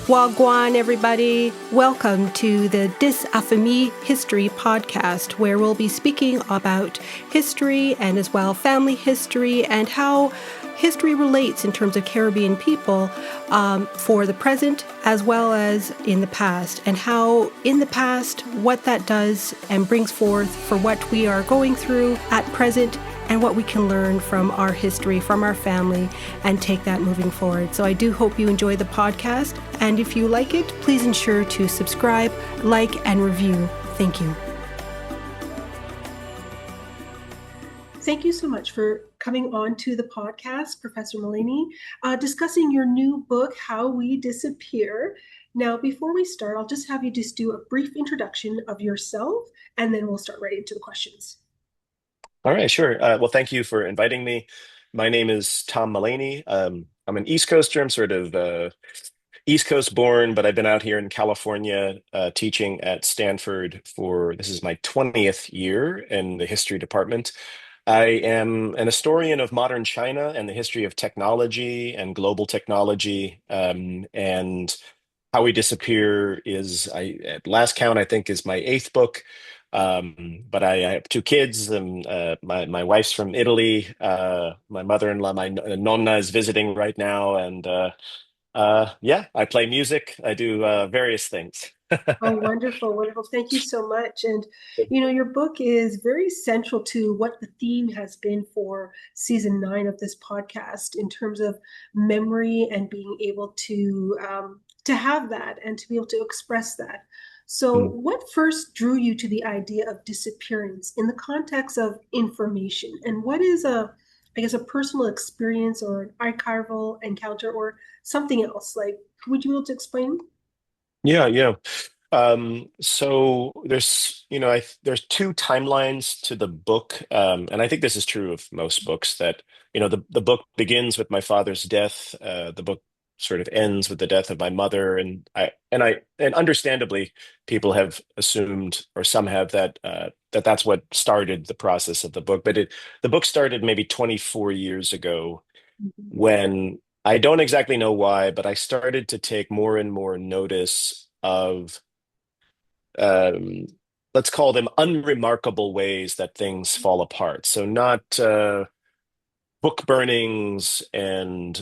Wagwan, everybody. Welcome to the Dis Affamie History podcast, where we'll be speaking about history and as well family history and how history relates in terms of Caribbean people for the present as well as in the past, and how in the past what that does and brings forth for what we are going through at present and what we can learn from our history, from our family, and take that moving forward. So I do hope you enjoy the podcast. And if you like it, please ensure to subscribe, like, and review. Thank you. Thank you so much for coming on to the podcast, Professor Mullaney, discussing your new book, How We Disappear. Now, before we start, I'll just have you just do a brief introduction of yourself, and then we'll start right into the questions. All right, sure. Well, thank you for inviting me. My name is Tom Mullaney. I'm an East Coaster. I'm sort of East Coast born, but I've been out here in California teaching at Stanford for this is my 20th year in the history department. I am an historian of modern China and the history of technology and global technology. And How We Disappear is, at last count, I think is my eighth book. But I have two kids, and my wife's from Italy. My mother-in-law, my nonna, is visiting right now, and yeah, I play music. I do various things. Oh, wonderful, wonderful. Thank you so much. And, you know, your book is very central to what the theme has been for season 9 of this podcast in terms of memory and being able to have that and to be able to express that. So, Mm. what first drew you to the idea of disappearance in the context of information? And what is I guess, a personal experience or an archival encounter or something else? Like, would you be able to explain? Yeah, yeah. So there's two timelines to the book, and I think this is true of most books that, the book begins with my father's death. The book sort of ends with the death of my mother, and understandably, people have assumed, or some have, that that's what started the process of the book. But the book started maybe 24 years ago Mhm. when I don't exactly know why, but I started to take more and more notice of um, let's call them unremarkable ways that things fall apart. So not book burnings and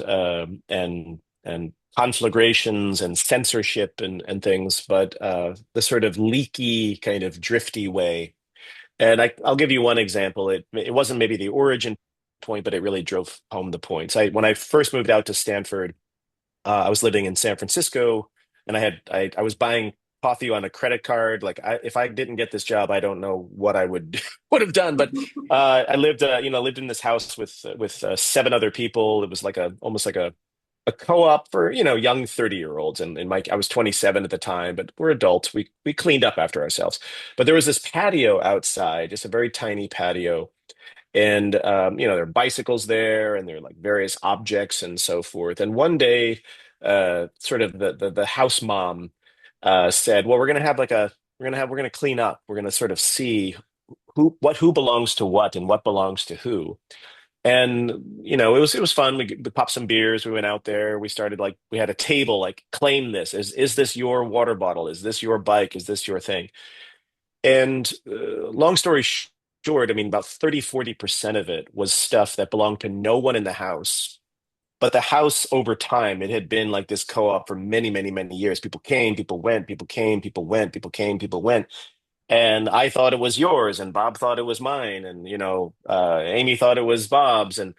conflagrations and censorship and things, but the sort of leaky, kind of drifty way. And I'll give you one example. It wasn't maybe the origin point, but it really drove home the points. When I first moved out to Stanford, I was living in San Francisco, and I was buying coffee on a credit card. Like if I didn't get this job, I don't know what I would would have done. But I lived lived in this house with seven other people. It was like a almost like a co-op for young 30-year-olds, and Mike, I was 27 at the time, but we're adults. We cleaned up after ourselves. But there was this patio outside, just a very tiny patio, and there are bicycles there, and there are like various objects and so forth. And one day, sort of the house mom said, "Well, we're gonna clean up. We're gonna sort of see who belongs to what and what belongs to who." And it was fun. We popped some beers. We went out there. We had a table, like, claim this. Is this your water bottle? Is this your bike? Is this your thing? And long story short, I mean, about 30-40% of it was stuff that belonged to no one in the house. But the house, over time, it had been like this co-op for many, many, many years. People came, people went, people came, people went, people came, people went. And I thought it was yours, and Bob thought it was mine, and Amy thought it was Bob's, and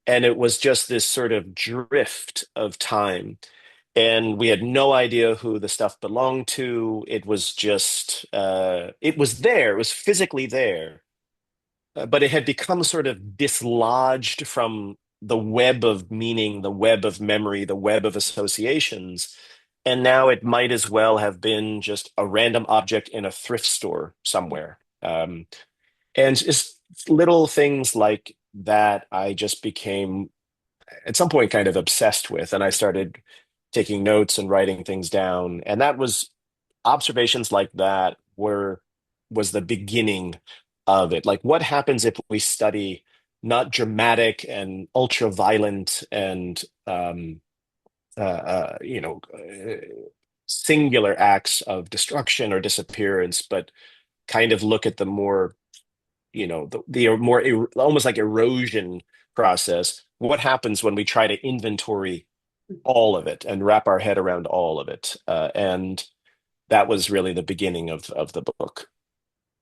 it was just this sort of drift of time, and we had no idea who the stuff belonged to. It was just it was there, it was physically there, but it had become sort of dislodged from the web of meaning, the web of memory, the web of associations, and now it might as well have been just a random object in a thrift store somewhere. And just little things like that I just became at some point kind of obsessed with, and I started taking notes and writing things down. And that was observations like that were was the beginning of it. Like, what happens if we study not dramatic and ultra violent and singular acts of destruction or disappearance, but kind of look at the more, the more almost like erosion process. What happens when we try to inventory all of it and wrap our head around all of it? And that was really the beginning of the book.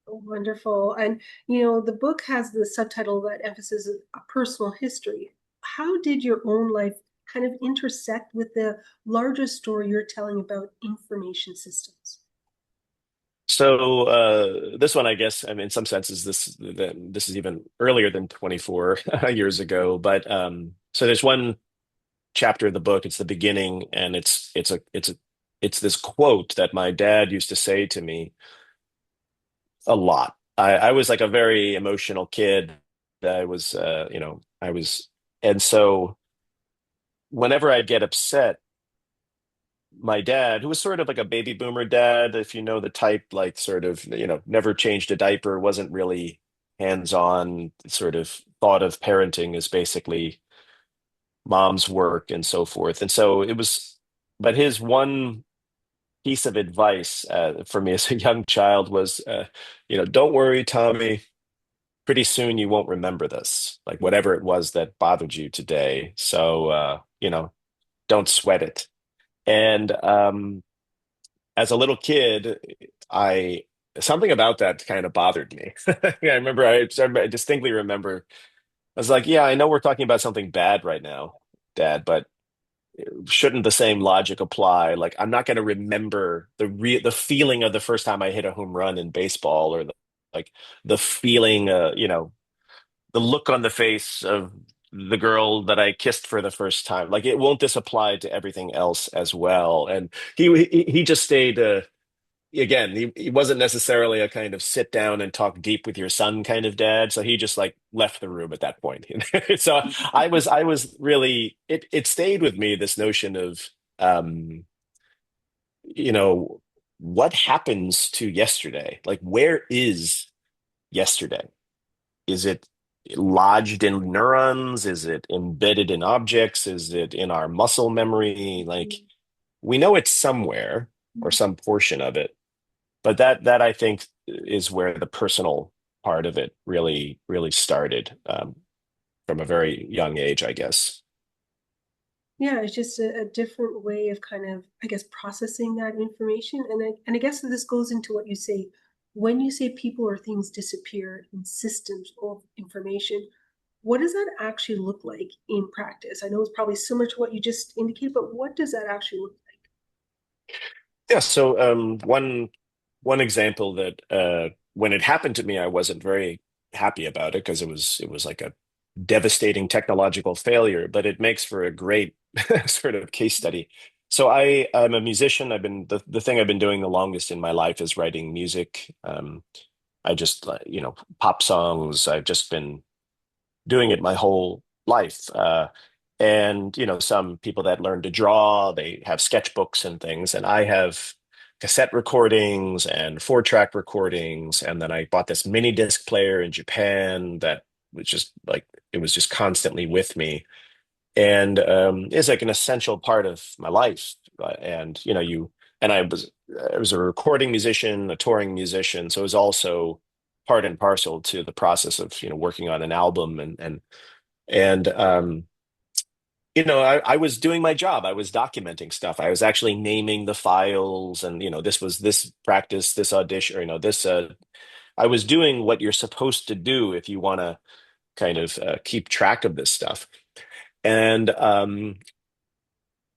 Wonderful. And, the book has the subtitle that emphasizes a personal history. How did your own life kind of intersect with the larger story you're telling about information systems? So this one, I guess, I mean, in some senses, this is even earlier than 24 years ago. But so there's one chapter of the book. It's the beginning, and it's this quote that my dad used to say to me a lot. I was like a very emotional kid. I was, and so whenever I'd get upset, my dad, who was sort of like a baby boomer dad, if you know the type, like sort of, never changed a diaper, wasn't really hands-on, sort of thought of parenting as basically mom's work and so forth. And so it was, but his one piece of advice for me as a young child was, don't worry, Tommy. Pretty soon you won't remember this, like whatever it was that bothered you today. So, don't sweat it. And as a little kid, I something about that kind of bothered me. Yeah, I distinctly remember. I was like, yeah, I know we're talking about something bad right now, Dad, but shouldn't the same logic apply? Like, I'm not going to remember the feeling of the first time I hit a home run in baseball, or like the feeling, the look on the face of the girl that I kissed for the first time. Like, it won't this apply to everything else as well? And he just stayed. Again, he wasn't necessarily a kind of sit down and talk deep with your son kind of dad. So he just like left the room at that point. So I was really, it stayed with me, this notion of, um, you know, what happens to yesterday? Like, where is yesterday? Is it lodged in neurons? Is it embedded in objects? Is it in our muscle memory? Like, we know it's somewhere, or some portion of it, but that I think is where the personal part of it really started, from a very young age, I guess. Yeah, it's just a different way of kind of, I guess, processing that information. And I guess that this goes into what you say when you say people or things disappear in systems of information. What does that actually look like in practice? I know it's probably similar to what you just indicated, but what does that actually look Yeah. So one example that, when it happened to me, I wasn't very happy about it because it was like a devastating technological failure, but it makes for a great sort of case study. So I'm a musician. The thing I've been doing the longest in my life is writing music. I just, pop songs. I've just been doing it my whole life. And some people that learn to draw, they have sketchbooks and things, and I have cassette recordings and 4-track recordings. And then I bought this mini disc player in Japan that was just like, it was just constantly with me, and is like an essential part of my life. And and I was a recording musician, a touring musician, so it was also part and parcel to the process of working on an album. And I was doing my job. I was documenting stuff. I was actually naming the files, and this was this practice, this audition, or this. I was doing what you're supposed to do if you want to kind of keep track of this stuff. And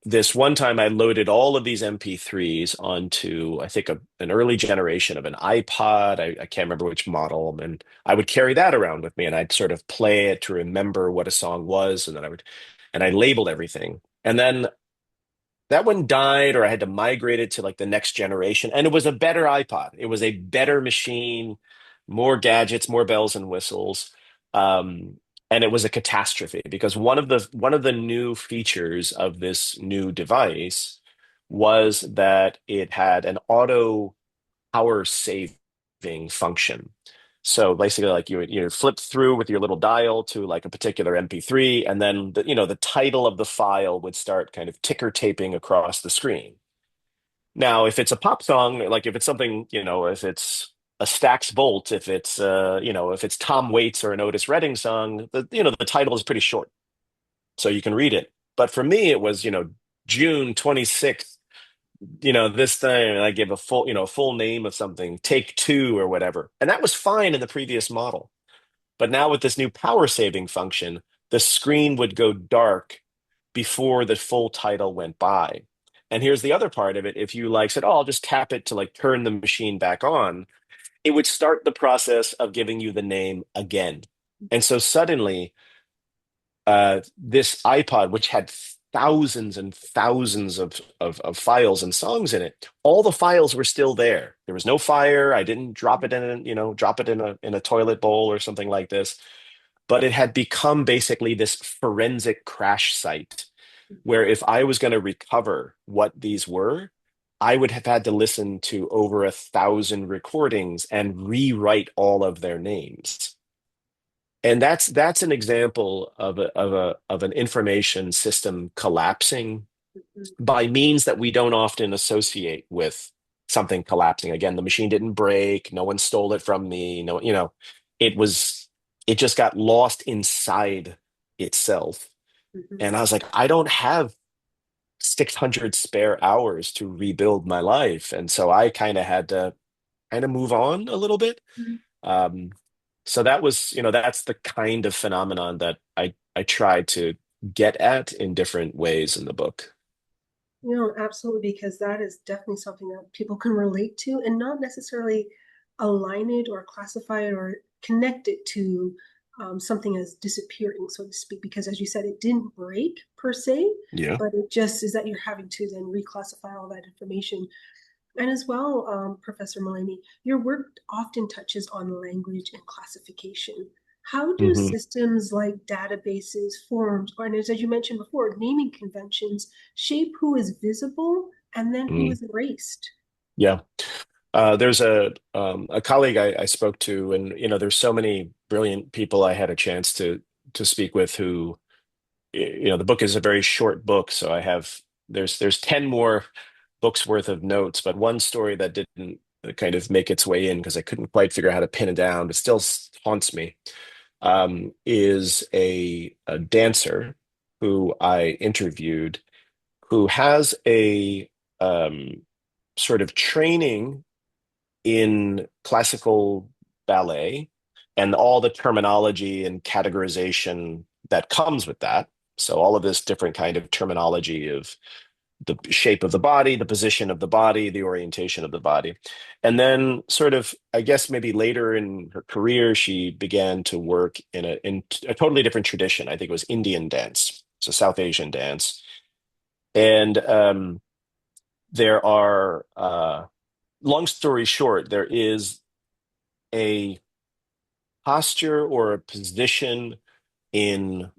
this one time, I loaded all of these MP3s onto, I think, an early generation of an iPod. I can't remember which model, and I would carry that around with me, and I'd sort of play it to remember what a song was, and then I labeled everything. And then that one died, or I had to migrate it to like the next generation. And it was a better iPod. It was a better machine, more gadgets, more bells and whistles. Um, and it was a catastrophe because one of the new features of this new device was that it had an auto power saving function. So basically, like you flip through with your little dial to like a particular MP3, and then the title of the file would start kind of ticker taping across the screen. Now, if it's a pop song, like if it's something, if it's a Stax Volt, if it's Tom Waits or an Otis Redding song, the title is pretty short, so you can read it. But for me, it was, June 26th, this thing, and I give a full name of something, take two or whatever. And that was fine in the previous model. But now with this new power saving function, the screen would go dark before the full title went by. And here's the other part of it. If you like said, oh, I'll just tap it to like turn the machine back on, it would start the process of giving you the name again. And so suddenly, this iPod, which had thousands and thousands of files and songs in it, all the files were still there. There was no fire. I didn't drop it in a toilet bowl or something like this. But it had become basically this forensic crash site where if I was going to recover what these were, I would have had to listen to over 1,000 recordings and rewrite all of their names. And that's an example of an information system collapsing by means that we don't often associate with something collapsing. Again, the machine didn't break, no one stole it from me, no, it was it just got lost inside itself. Mhm. And I was like, I don't have 600 spare hours to rebuild my life. And so I kind of had to kind of move on a little bit. Um, so that was, that's the kind of phenomenon that I tried to get at in different ways in the book. Absolutely, because that is definitely something that people can relate to and not necessarily align it or classify it or connect it to something as disappearing, so to speak. Because as you said, it didn't break per se, Yeah. but it just is that you're having to then reclassify all that information. And as well, Professor Mulaney, your work often touches on language and classification. How do Hmm. systems like databases, forms, or and as you mentioned before, naming conventions shape who is visible and then who Mm. is erased? Yeah. There's a colleague I spoke to, and there's so many brilliant people I had a chance to speak with who, the book is a very short book, so there's 10 more books worth of notes, but one story that didn't kind of make its way in because I couldn't quite figure out how to pin it down, but still haunts me, is a dancer who I interviewed who has a sort of training in classical ballet and all the terminology and categorization that comes with that. So all of this different kind of terminology of the shape of the body, the position of the body, the orientation of the body. And then sort of, I guess maybe later in her career, she began to work in a totally different tradition. I think it was Indian dance, so South Asian dance. And there are long story short, there is a posture or a position in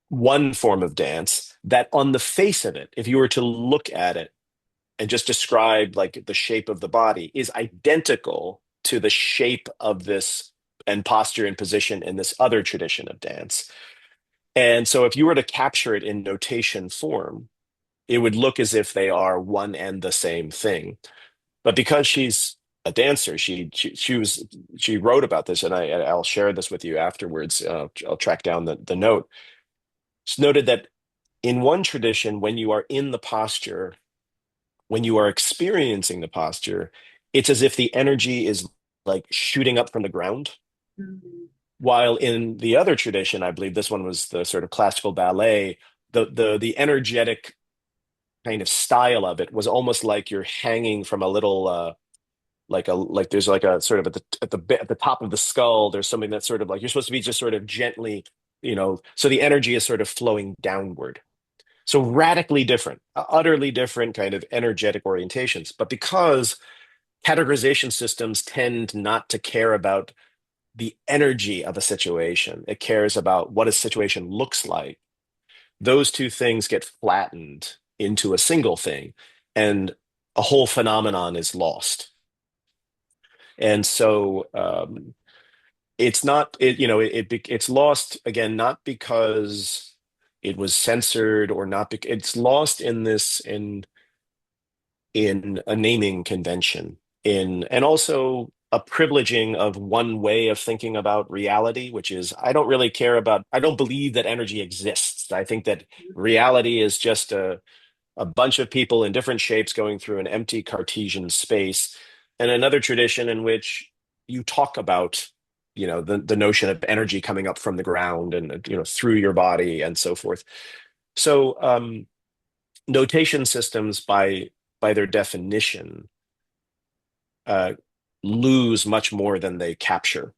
one form of dance that on the face of it, if you were to look at it and just describe like the shape of the body, is identical to the shape of this and posture and position in this other tradition of dance. And so if you were to capture it in notation form, it would look as if they are one and the same thing. But because she's a dancer, she wrote about this, and I'll share this with you afterwards. I'll track down the note. It's noted that in one tradition, when you are in the posture, when you are experiencing the posture, it's as if the energy is like shooting up from the ground. Mhm. While in the other tradition, I believe this one was the sort of classical ballet, the energetic kind of style of it was almost like you're hanging from a little like there's like a sort of at the top of the skull there's something that's sort of like you're supposed to be just sort of gently, so the energy is sort of flowing downward. So radically different, utterly different kind of energetic orientations. But because categorization systems tend not to care about the energy of a situation, it cares about what a situation looks like. Those two things get flattened into a single thing, and a whole phenomenon is lost. And so it's not it, you know it's lost again, not because it was censored or not it's lost in this in a naming convention, in and also a privileging of one way of thinking about reality, which is I don't believe that energy exists. I think that reality is just a bunch of people in different shapes going through an empty Cartesian space. And another tradition in which you talk about, the notion of energy coming up from the ground and, through your body and so forth. So notation systems, by their definition, uh, lose much more than they capture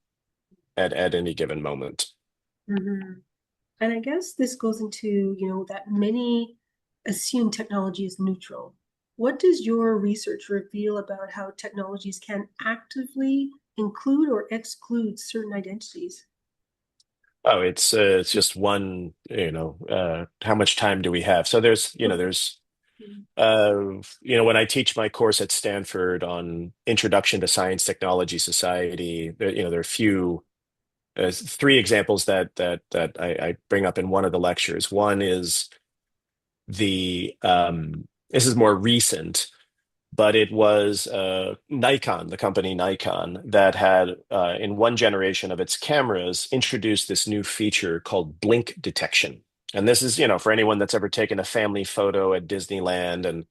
at any given moment. Mhm. And I guess this goes into, that many assume technology is neutral. What does your research reveal about how technologies can actively include or exclude certain identities? Oh, it's just one, how much time do we have? So Okay. there's when I teach my course at Stanford on Introduction to Science Technology Society, there are three examples that I bring up in one of the lectures. One is this is more recent, but it was Nikon, the company Nikon, that had, in one generation of its cameras, introduced this new feature called blink detection. And this is, for anyone that's ever taken a family photo at Disneyland, and,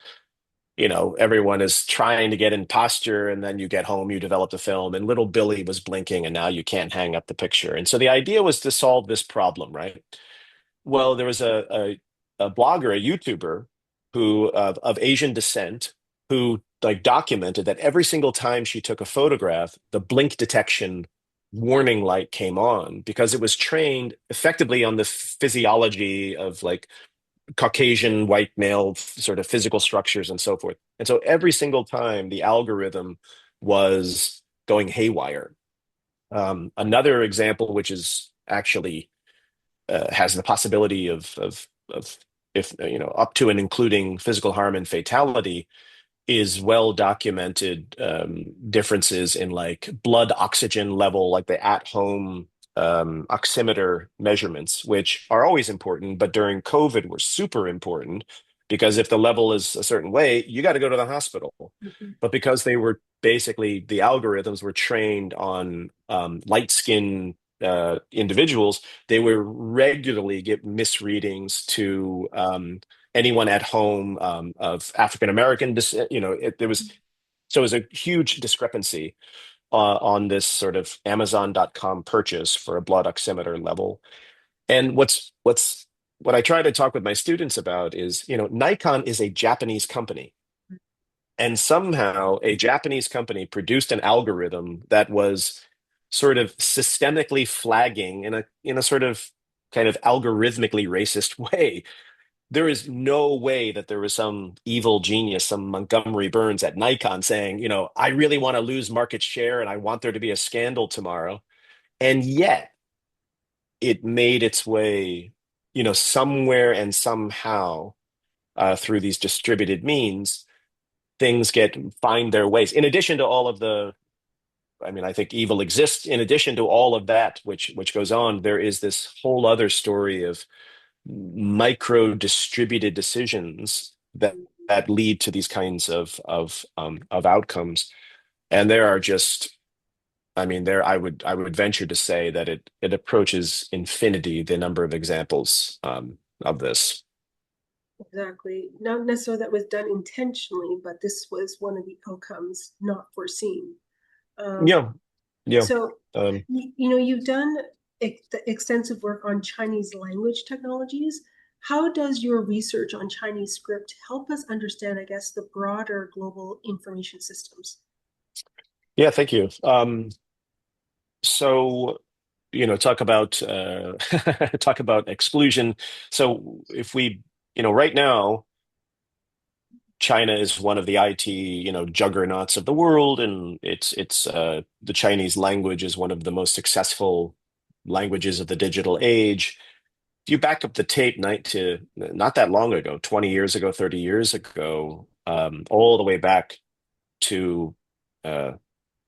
everyone is trying to get in posture, and then you get home, you develop the film, and little Billy was blinking, and now you can't hang up the picture. And so the idea was to solve this problem, right? Well, there was a blogger, a YouTuber who of Asian descent, who like documented that every single time she took a photograph, the blink detection warning light came on because it was trained effectively on the physiology of like Caucasian white male sort of physical structures and so forth. And so every single time the algorithm was going haywire. Another example, which is actually has the possibility of if up to and including physical harm and fatality, is well documented differences in like blood oxygen level, like the at home oximeter measurements, which are always important, but during COVID were super important because if the level is a certain way, you got to go to the hospital. Mhm. But because they were basically the algorithms were trained on light skin individuals, they would regularly get misreadings to anyone at home of African American descent. There was so it was a huge discrepancy on this sort of Amazon.com purchase for a blood oximeter level. And what I try to talk with my students about is, Nikon is a Japanese company. And somehow a Japanese company produced an algorithm that was sort of systemically flagging in a sort of kind of algorithmically racist way. There is no way that there was some evil genius, some Montgomery Burns at Nikon saying, I really want to lose market share and I want there to be a scandal tomorrow. And yet it made its way, somewhere and somehow through these distributed means, things find their ways. In addition to all of I mean, I think evil exists. In addition to all of that, which goes on, there is this whole other story of micro distributed decisions that lead to these kinds of outcomes. And there are just, I mean, I would venture to say that it approaches infinity the number of examples of this. Exactly. Not necessarily that was done intentionally, but this was one of the outcomes not foreseen. Um, Yeah, yeah. so, Um, you've done extensive work on Chinese language technologies. How does your research on Chinese script help us understand, I guess, the broader global information systems? yeah, thank you. So, talk about talk about exclusion. So if we, right now, China is one of the IT, juggernauts of the world, and it's the Chinese language is one of the most successful languages of the digital age. If you back up the tape night to not that long ago, 20 years ago, 30 years ago, all the way back to uh,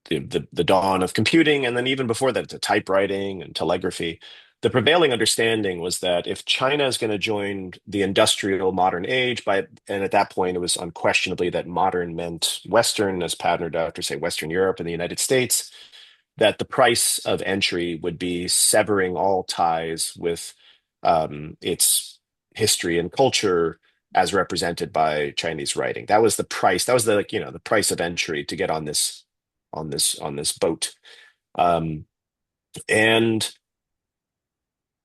the dawn of computing, and then even before that, to typewriting and telegraphy. The prevailing understanding was that if China is going to join the industrial modern age, and at that point it was unquestionably that modern meant Western, as patterned after, say, Western Europe and the United States, that the price of entry would be severing all ties with its history and culture as represented by Chinese writing. That was the price. That was the like, the price of entry to get on this boat. Um, and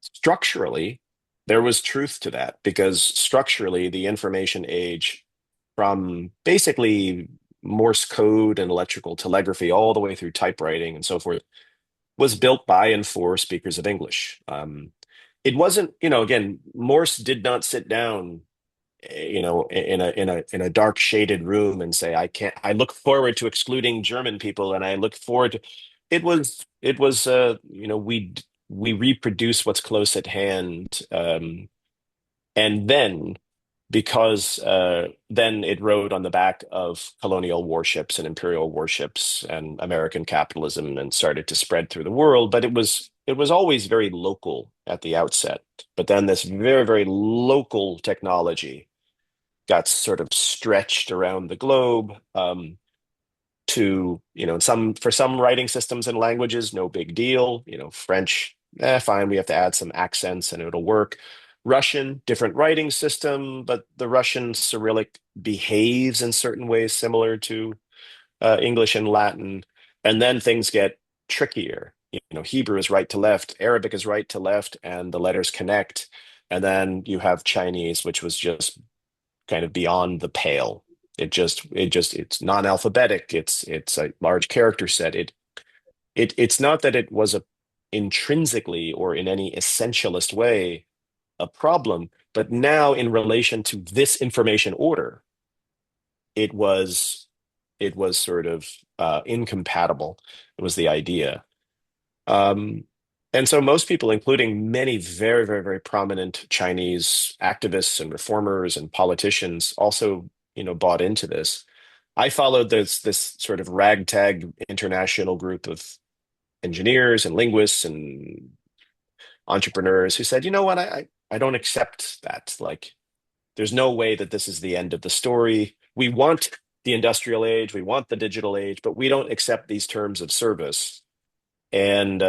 structurally, there was truth to that because structurally, the information age, from basically Morse code and electrical telegraphy all the way through typewriting and so forth, was built by and for speakers of English. It wasn't, again, Morse did not sit down, in a dark shaded room and say, I can't. I look forward to excluding German people, and I look forward to. It was. We reproduce what's close at hand, and then because then it rode on the back of colonial warships and imperial warships and American capitalism and started to spread through the world. But it was always very local at the outset. But then this very, very local technology got sort of stretched around the globe, to, for some writing systems and languages, no big deal. French, fine, we have to add some accents and it'll work. Russian, different writing system, but the Russian Cyrillic behaves in certain ways similar to English and Latin. And then things get trickier. Hebrew is right to left, Arabic is right to left, and the letters connect. And then you have Chinese, which was just kind of beyond the pale. It's non-alphabetic. It's a large character set. It's not that it was a intrinsically or in any essentialist way a problem, but now in relation to this information order, it was it was sort of incompatible. It was the idea. Um, and so most people, including many very, very, very prominent Chinese activists and reformers and politicians, also, bought into this. I followed this sort of ragtag international group of engineers and linguists and entrepreneurs who said, you know what, I don't accept that. Like, there's no way that this is the end of the story. We want the industrial age, we want the digital age, but we don't accept these terms of service. And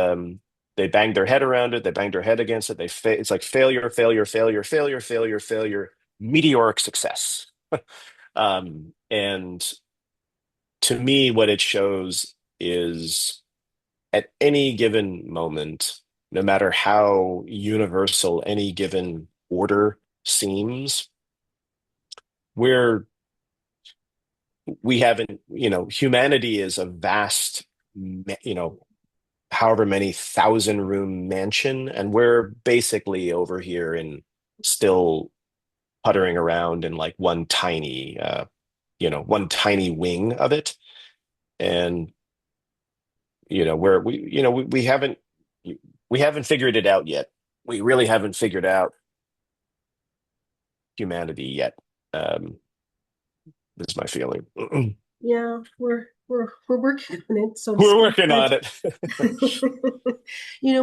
they banged their head around it. They banged their head against it. It's like failure, failure, failure, failure, failure, failure, meteoric success. And to me, what it shows is at any given moment, no matter how universal any given order seems, we're we haven't, humanity is a vast, however many thousand room mansion, and we're basically over here in still puttering around in like one tiny wing of it. And we haven't figured it out yet. We really haven't figured out humanity yet. Um, is my feeling. Yeah, we're working on it, so to We're speak. working But on it.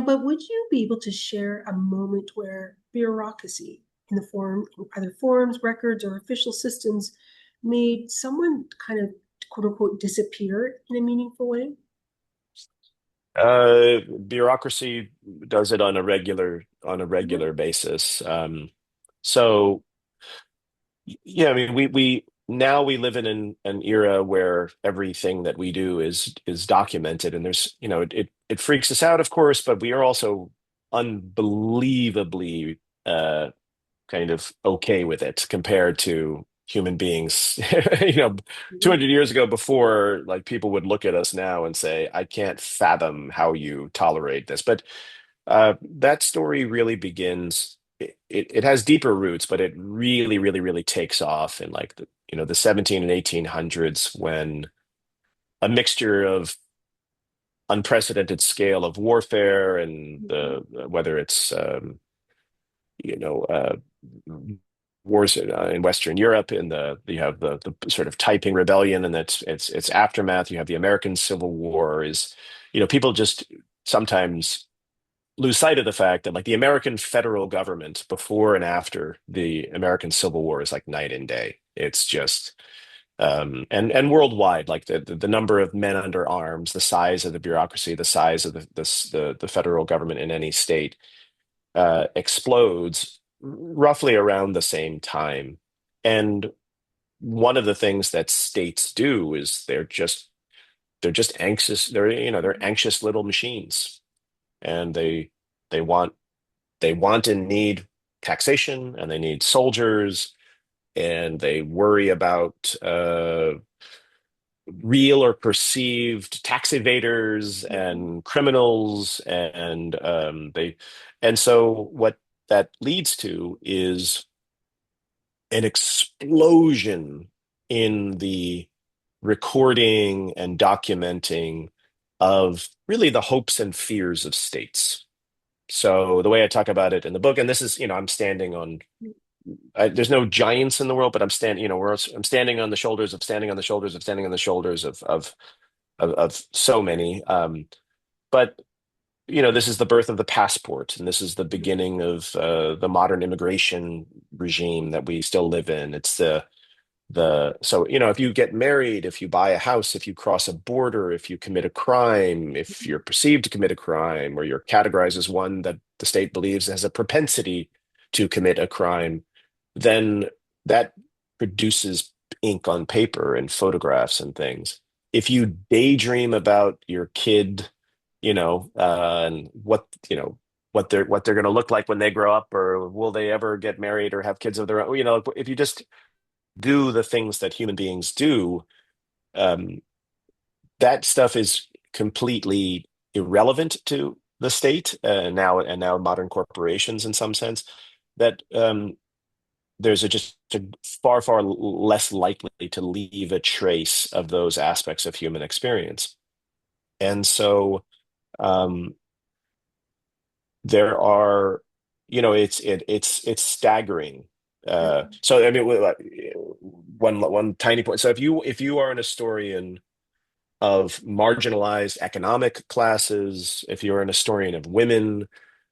but would you be able to share a moment where bureaucracy in the form, either forms, records, or official systems, made someone kind of quote unquote disappear in a meaningful way? Bureaucracy does it on a Mhm. regular basis. So yeah, I mean, we now we live in an era where everything that we do is documented, and there's, it freaks us out, of course, but we are also unbelievably uh, kind of okay with it compared to human beings. You know, Mhm. 200 years ago, before, like, people would look at us now and say, I can't fathom how you tolerate this. But that story really begins. It has deeper roots, but it really, really, really takes off in like the 17 and 1800s, when a mixture of unprecedented scale of warfare and Mhm. the whether it's you know wars in Western Europe. In the you have the sort of Taiping Rebellion and its aftermath. You have the American Civil War. Is people just sometimes lose sight of the fact that like the American federal government before and after the American Civil War is like night and day. It's just and worldwide, like the number of men under arms, the size of the bureaucracy, the size of the federal government in any state explodes roughly around the same time. And one of the things that states do is they're just anxious. They're anxious little machines, and they want they want and need taxation, and they need soldiers, and they worry about real or perceived tax evaders and criminals, and so what that leads to is an explosion in the recording and documenting of really the hopes and fears of states. So the way I talk about it in the book, and this is, I'm standing on, there's no giants in the world, but I'm standing, I'm standing on the shoulders of standing on the shoulders of standing on the shoulders of so many. But this is the birth of the passport, and this is the beginning of the modern immigration regime that we still live in. It's so if you get married, if you buy a house, if you cross a border, if you commit a crime, if you're perceived to commit a crime, or you're categorized as one that the state believes has a propensity to commit a crime, then that produces ink on paper and photographs and things. If you daydream about your kid, and what they're going to look like when they grow up, or will they ever get married or have kids of their own, if you just do the things that human beings do, um, that stuff is completely irrelevant to the state and now modern corporations in some sense. That there's just a far less likely to leave a trace of those aspects of human experience. And so um, there are, it's staggering. So I mean, one tiny point. So if you are an historian of marginalized economic classes, if you're an historian of women,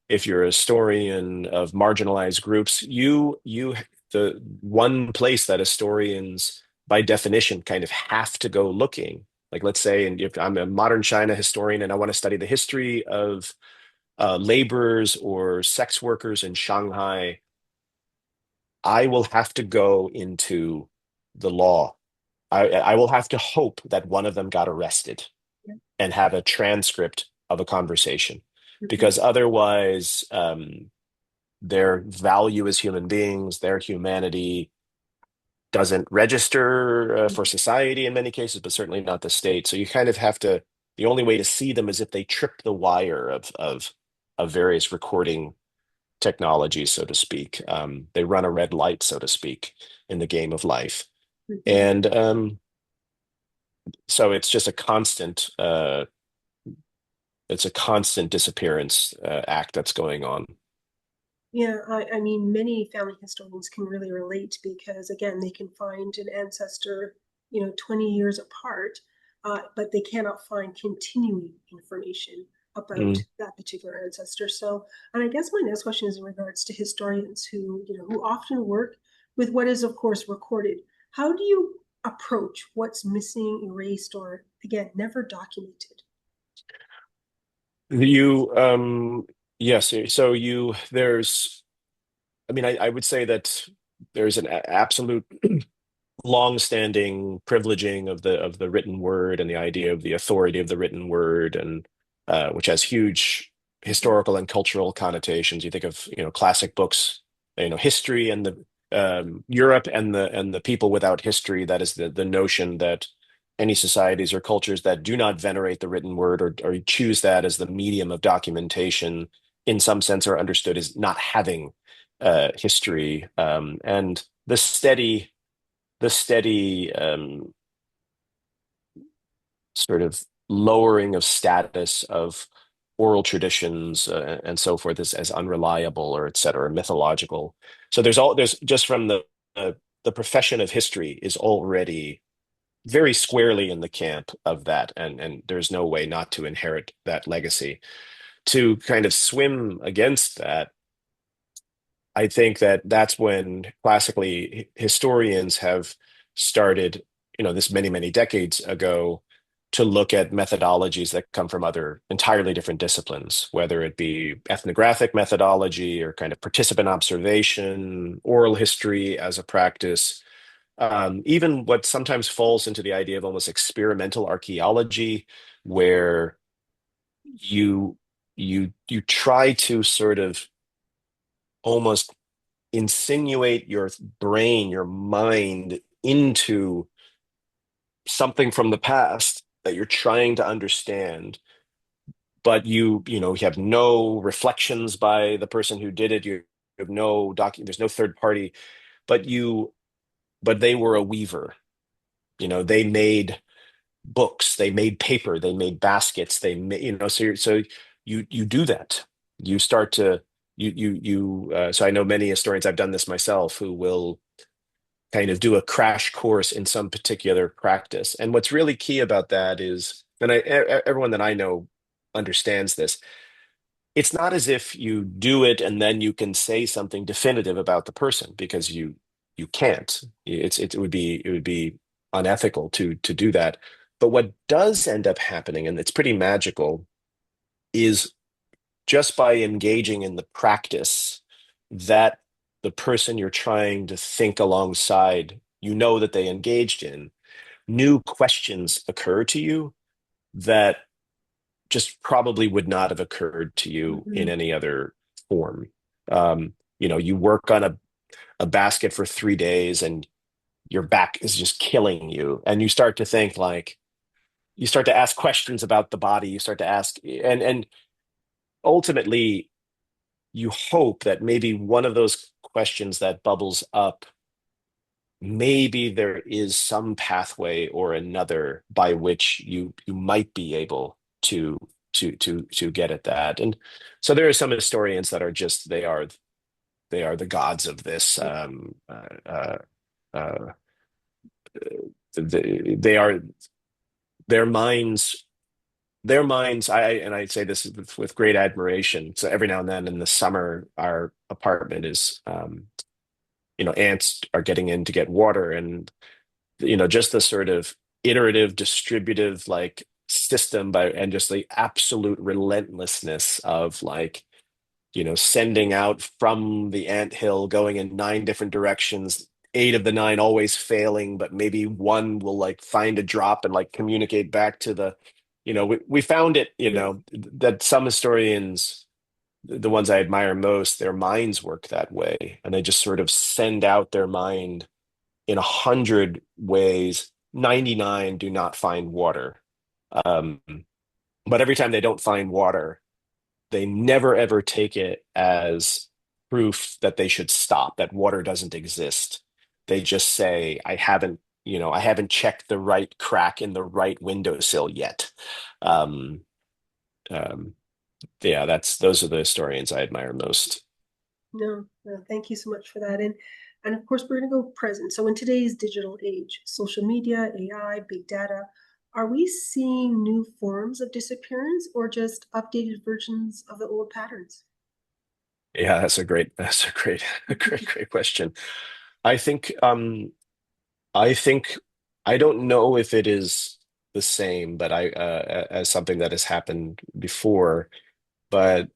if you're a historian of marginalized groups, the one place that historians by definition kind of have to go looking. Like let's say, and if I'm a modern China historian and I want to study the history of laborers or sex workers in Shanghai, I will have to go into the law. I will have to hope that one of them got arrested Yeah. and have a transcript of a conversation, Mhm. because otherwise, their value as human beings, their humanity doesn't register for society in many cases, but certainly not the state. So you kind of have to. The only way to see them is if they trip the wire of various recording technologies, so to speak. They run a red light, so to speak, in the game of life. Mhm. And so it's a constant disappearance act that's going on. Yeah, I mean, many family historians can really relate because, again, they can find an ancestor, 20 years apart, but they cannot find continuing information about Mm. that particular ancestor. So, and I guess my next question is in regards to historians who often work with what is, of course, recorded. How do you approach what's missing, erased, or, again, never documented? You yes, so there's, I mean, I would say that there's an absolute long-standing privileging of the written word and the idea of the authority of the written word, and which has huge Mhm. historical and cultural connotations. You think of classic books, history and the Europe and the people without history. That is the notion that any societies or cultures that do not venerate the written word, or choose that as the medium of documentation, in some sense are understood as not having history, and the steady sort of lowering of status of oral traditions and so forth as unreliable or et cetera, mythological. So there's just from the profession of history is already very squarely in the camp of that, and there's no way not to inherit that legacy. To kind of swim against that, I think that that's when classically historians have started, this many, many decades ago, to look at methodologies that come from other entirely different disciplines, whether it be ethnographic methodology or kind of participant observation, oral history as a practice, even what sometimes falls into the idea of almost experimental archaeology, where you you try to sort of almost insinuate your brain, your mind into something from the past that you're trying to understand, but you have no reflections by the person who did it. You have no there's no third party, but they were a weaver. They made books, they made paper, they made baskets, they made, so you do that. You start to so I know many historians, I've done this myself, who will kind of do a crash course in some particular practice. And what's really key about that is, and everyone that I know understands this, it's not as if you do it and then you can say something definitive about the person, because you can't. It would be unethical to do that. But what does end up happening, and it's pretty magical, is just by engaging in the practice that the person you're trying to think alongside, that they engaged in, new questions occur to you that just probably would not have occurred to you in Hmm. any other form. You work on a basket for 3 days and your back is just killing you. And you start to think, like, you start to ask questions about the body. You start to ask, and ultimately, you hope that maybe one of those questions that bubbles up, maybe there is some pathway or another by which you might be able to get at that. And so there are some historians that are just they are the gods of this. Uh, they are their minds. Their minds, I say this with great admiration. So every now and then in the summer, our apartment is, ants are getting in to get water, and just the sort of iterative, distributive, like, system, and just the absolute relentlessness of, like, sending out from the ant hill, going in 9 different directions, 8 of the 9 always failing, but maybe one will, like, find a drop and, like, communicate back to we found it, that some historians, the ones I admire most, their minds work that way, and they just sort of send out their mind in 100 ways. 99 do not find water. Um, but every time they don't find water, they never ever take it as proof that they should stop, that water doesn't exist. They just say, I haven't checked the right crack in the right windowsill yet. Um, um, yeah, those are the historians I admire most. No, no, thank you so much for that. And of course, we're going to go present. So in today's digital age, social media, AI, big data, are we seeing new forms of disappearance or just updated versions of the old patterns? Yeah, that's a great, a great question. I think, I think, I don't know if it is the same, but as something that has happened before, but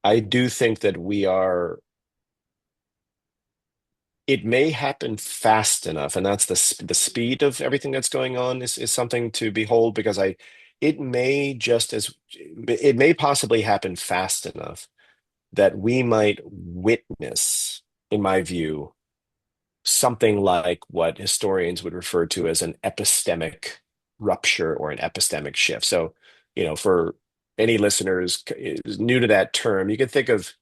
I do think that it may happen fast enough, and that's the speed of everything that's going on is something to behold, because it may possibly happen fast enough that we might witness, in my view, something like what historians would refer to as an epistemic rupture or an epistemic shift. So, for any listeners is new to that term, you can think of,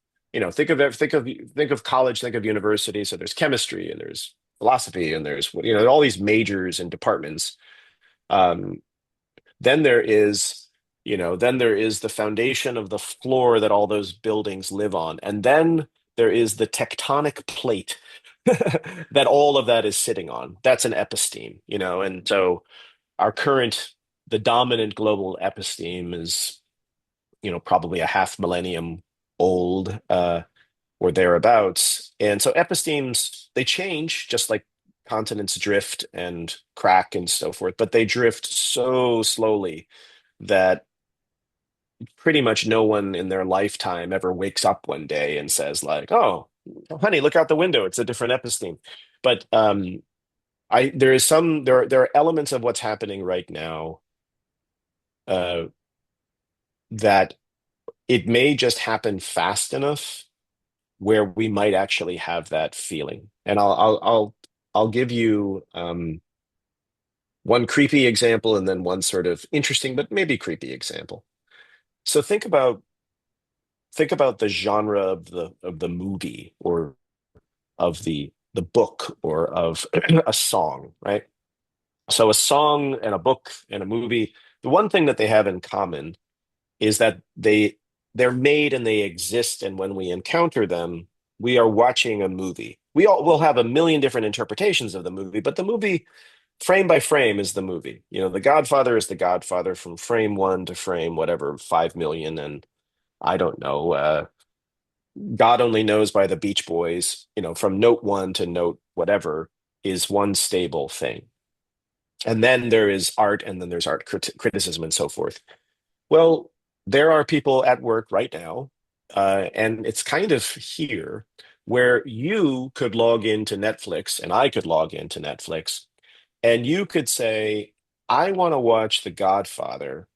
college, think of university. So there's chemistry and there's philosophy and there's, all these majors and departments. Um, then there is Then there is the foundation of the floor that all those buildings live on. And then there is the tectonic plate that all of that is sitting on. That's an episteme. And so the dominant global episteme is, probably a half millennium old, or thereabouts. And so epistemes, they change just like continents drift and crack and so forth, but they drift so slowly that pretty much no one in their lifetime ever wakes up one day and says like, "Oh, honey, look out the window. It's a different episteme." But there are elements of what's happening right now uh, that it may just happen fast enough where we might actually have that feeling. And I'll give you one creepy example and then one sort of interesting but maybe creepy example. So think about the genre of the movie or of the book or of a song, right? So a song and a book and a movie, the one thing that they have in common is that they're made and they exist, and when we encounter them, we are watching a movie. We all will have a million different interpretations of the movie, but the movie, frame by frame, is the movie. The Godfather is the Godfather from frame one to frame whatever 5 million, and I don't know. God Only Knows by the Beach Boys, from note one to note whatever, is one stable thing. And then there is art, and then there's art criticism and so forth. Well, there are people at work right now, and it's kind of here where you could log into Netflix and I could log into Netflix, and you could say, I want to watch The Godfather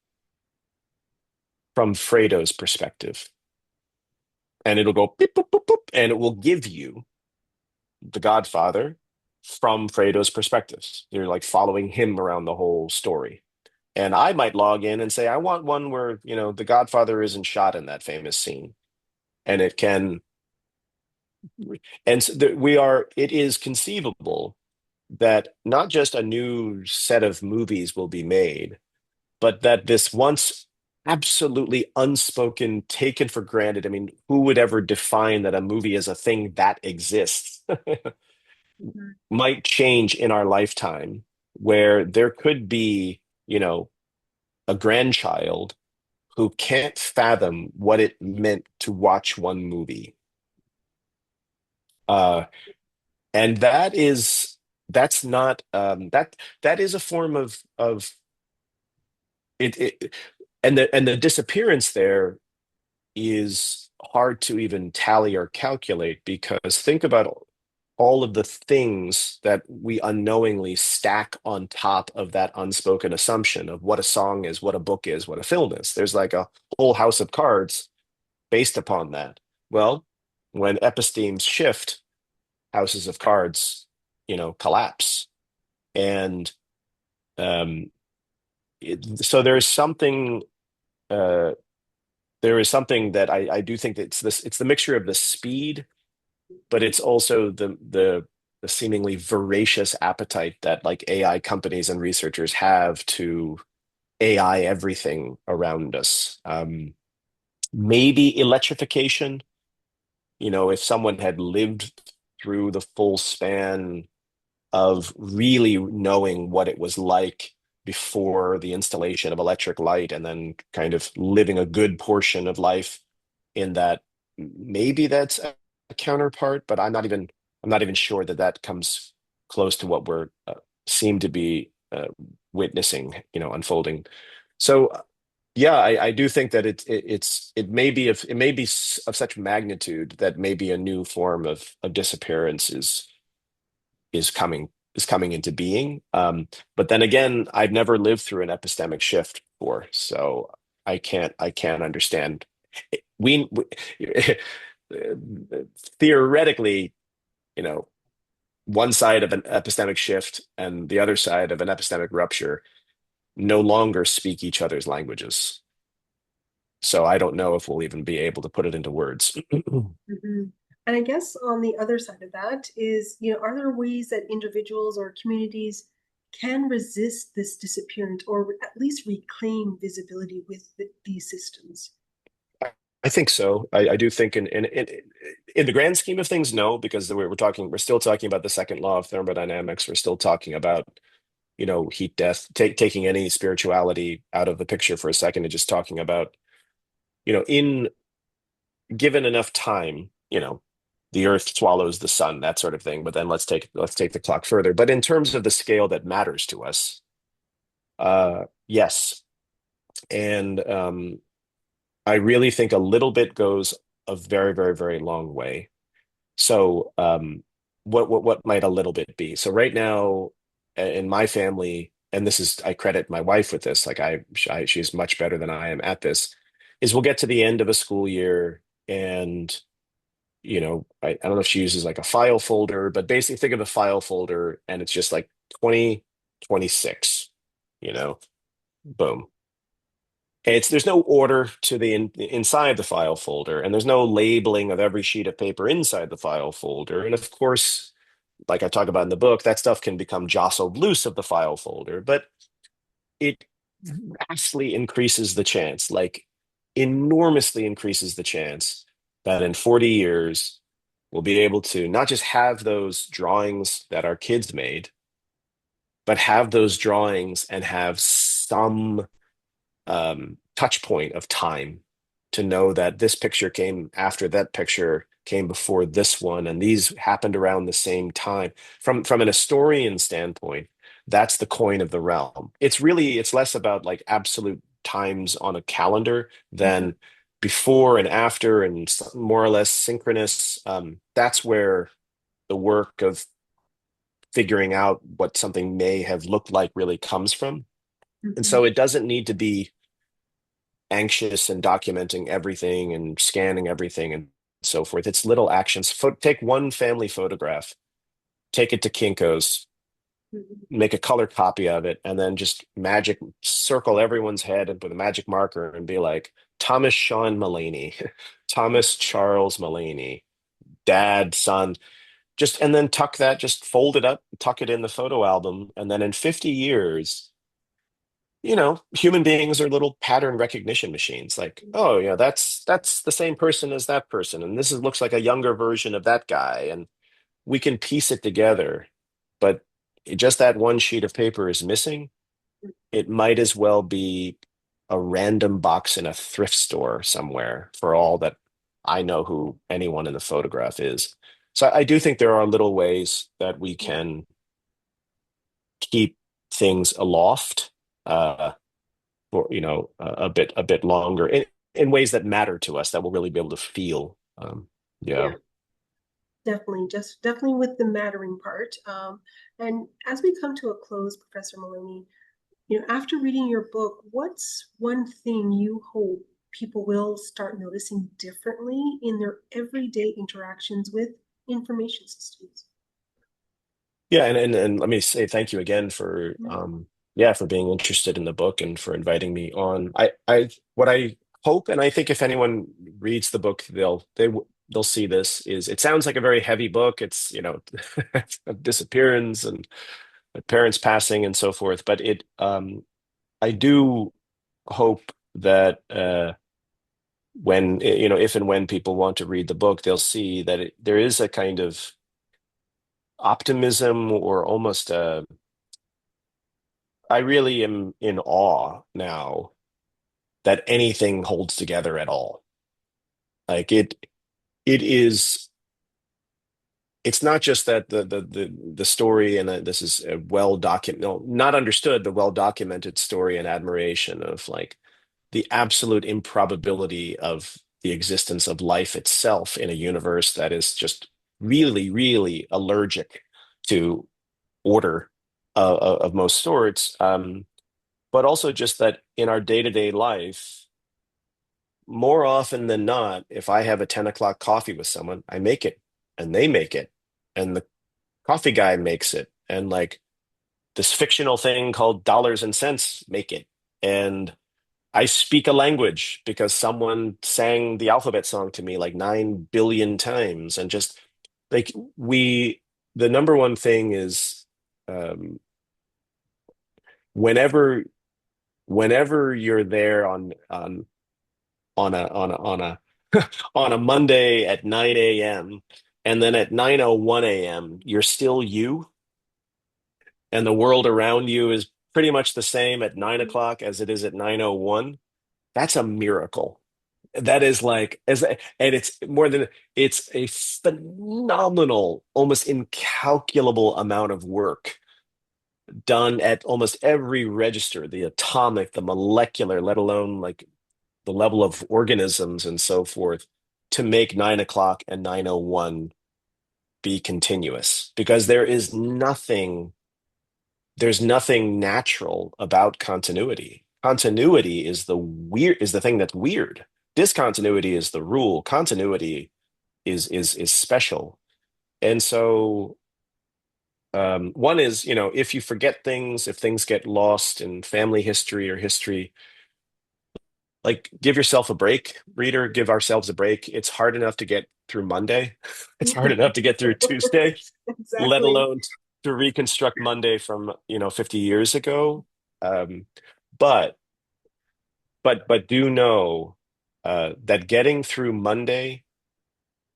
from Fredo's perspective. And it'll go beep, boop, boop, boop, and it will give you The Godfather from Fredo's perspectives. You're like following him around the whole story. And I might log in and say, I want one where, the Godfather isn't shot in that famous scene. And it can, and so it is conceivable that not just a new set of movies will be made, but that this once absolutely unspoken, taken for granted. I mean, who would ever define that a movie is a thing that exists? Mhm. Might change in our lifetime, where there could be, a grandchild who can't fathom what it meant to watch one movie. Uh, and that's not that is a form of it, and the disappearance there is hard to even tally or calculate, because think about all of the things that we unknowingly stack on top of that unspoken assumption of what a song is, what a book is, what a film is. There's like a whole house of cards based upon that. Well, when epistemes shift, houses of cards, collapse. And um, so uh, there is something that I do think that it's the mixture of the speed, but it's also the seemingly voracious appetite that like AI companies and researchers have to AI everything around us. Maybe electrification, if someone had lived through the full span of really knowing what it was like before the installation of electric light, and then kind of living a good portion of life in that, maybe that's a counterpart, but I'm not even sure that that comes close to what we're seem to be witnessing, unfolding. So yeah, I do think that it may be of such magnitude that maybe a new form of disappearance is coming into being. But then again, I've never lived through an epistemic shift before, so I can't understand. We theoretically, you know, one side of an epistemic shift and the other side of an epistemic rupture no longer speak each other's languages. So I don't know if we'll even be able to put it into words. Mhm. And I guess on the other side of that is, are there ways that individuals or communities can resist this disappearance or at least reclaim visibility with these systems? I think so. I do think in the grand scheme of things, no, because we're still talking about the second law of thermodynamics. We're still talking about, heat death, taking any spirituality out of the picture for a second and just talking about, in given enough time, the earth swallows the sun, that sort of thing. But then let's take the clock further. But in terms of the scale that matters to us, yes. And I really think a little bit goes a very, very, very long way. So, what might a little bit be? So right now, in my family, and this is I credit my wife with this. Like she's much better than I am at this. Is we'll get to the end of a school year, and I don't know if she uses like a file folder, but basically think of a file folder, and it's just like 2026. Boom. There's no order to inside the file folder, and there's no labeling of every sheet of paper inside the file folder. And of course, like I talk about in the book, that stuff can become jostled loose of the file folder, but it vastly increases the chance, like enormously increases the chance that in 40 years we'll be able to not just have those drawings that our kids made, but have those drawings and have some touch point of time to know that this picture came after that picture came before this one, and these happened around the same time. From an historian standpoint, that's the coin of the realm. It's less about like absolute times on a calendar than before and after, and more or less synchronous. That's where the work of figuring out what something may have looked like really comes from. And Mm-hmm. so it doesn't need to be anxious and documenting everything and scanning everything and so forth. It's little actions. Take one family photograph, take it to Kinko's, Mm-hmm. make a color copy of it, and then just magic circle everyone's head and with a magic marker and be like, Thomas Sean Mulaney, Thomas Charles Mulaney, dad, son, and then just fold it up, tuck it in the photo album. And then in 50 years, human beings are little pattern recognition machines. Like, oh yeah, that's the same person as that person, and looks like a younger version of that guy, and we can piece it together. But just that one sheet of paper is missing. It might as well be a random box in a thrift store somewhere, for all that I know who anyone in the photograph is. So I do think there are little ways that we can keep things aloft. For a bit longer in ways that matter to us that we'll really be able to feel. Yeah. Yeah, definitely. Just definitely with the mattering part. And as we come to a close, Professor Maloney, after reading your book, what's one thing you hope people will start noticing differently in their everyday interactions with information systems? Yeah, and let me say thank you again for yeah, for being interested in the book and for inviting me on. I what I hope, and I think if anyone reads the book, they'll see this, is it sounds like a very heavy book. It's disappearance and parents passing and so forth, but I do hope that when if and when people want to read the book, they'll see that there is a kind of optimism, or almost I really am in awe now that anything holds together at all. Like it is. It's not just that the story, and this is a well documented, no, not understood, but well documented story and admiration of like the absolute improbability of the existence of life itself in a universe that is just really, really allergic to order of most sorts. But also just that in our day-to-day life, more often than not, if I have a 10 o'clock coffee with someone, I make it and they make it and the coffee guy makes it, and like this fictional thing called dollars and cents make it. And I speak a language because someone sang the alphabet song to me like 9 billion times. And just like the number one thing is, um, whenever whenever you're there on a on a Monday at 9 a.m. and then at 9:01 a.m. you're still you, and the world around you is pretty much the same at 9 o'clock as it is at 9:01, that's a miracle. That is like and it's more than it's a phenomenal, almost incalculable amount of work done at almost every register, the atomic, the molecular, let alone like the level of organisms and so forth, to make 9 o'clock and 9:01 be continuous. Because there's nothing natural about continuity. Continuity is the thing that's weird. Discontinuity is the rule. Continuity is special. And so one is, if you forget things, if things get lost in family history or history, like give yourself a break, reader, give ourselves a break. It's hard enough to get through Monday. It's hard enough to get through Tuesday, let Exactly. alone to reconstruct Monday from, 50 years ago. Um, but but do know that getting through Monday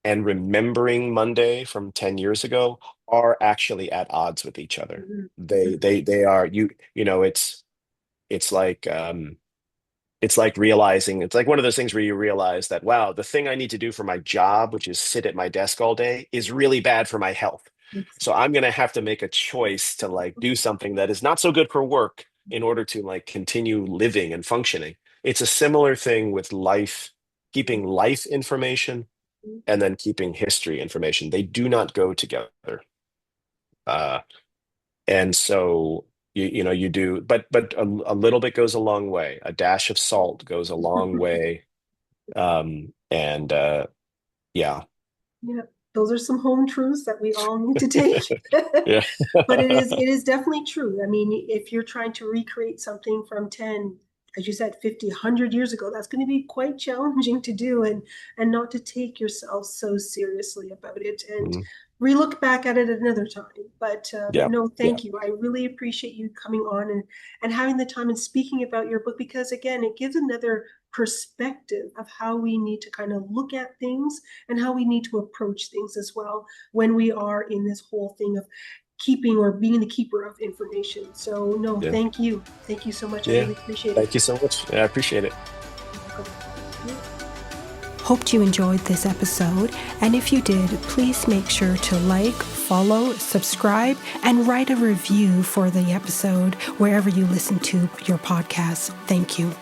and remembering Monday from 10 years ago are actually at odds with each other. Mhm. They are it's like it's like realizing it's like one of those things where you realize that, wow, the thing I need to do for my job, which is sit at my desk all day, is really bad for my health. So I'm going to have to make a choice to like do something that is not so good for work in order to like continue living and functioning. It's a similar thing with life, keeping life information and then keeping history information. They do not go together. Uh, and so you do, but a little bit goes a long way. A dash of salt goes a long way. And yeah, Yeah, those are some home truths that we all need to take. yeah, But it is definitely true. I mean, if you're trying to recreate something from 10, as you said, 50, 100 years ago, that's going to be quite challenging to do, and not to take yourself so seriously about it, and Mhm. relook back at it another time. But Yeah, no, yeah, thank you. I really appreciate you coming on and having the time and speaking about your book, because again, it gives another perspective of how we need to kind of look at things and how we need to approach things as well when we are in this whole thing of keeping or being the keeper of information. So no, yeah, thank you. Thank you so much. I yeah. really appreciate it. Thank you so much. Yeah, I appreciate it. Hoped you enjoyed this episode, and if you did, please make sure to like, follow, subscribe, and write a review for the episode wherever you listen to your podcast. Thank you.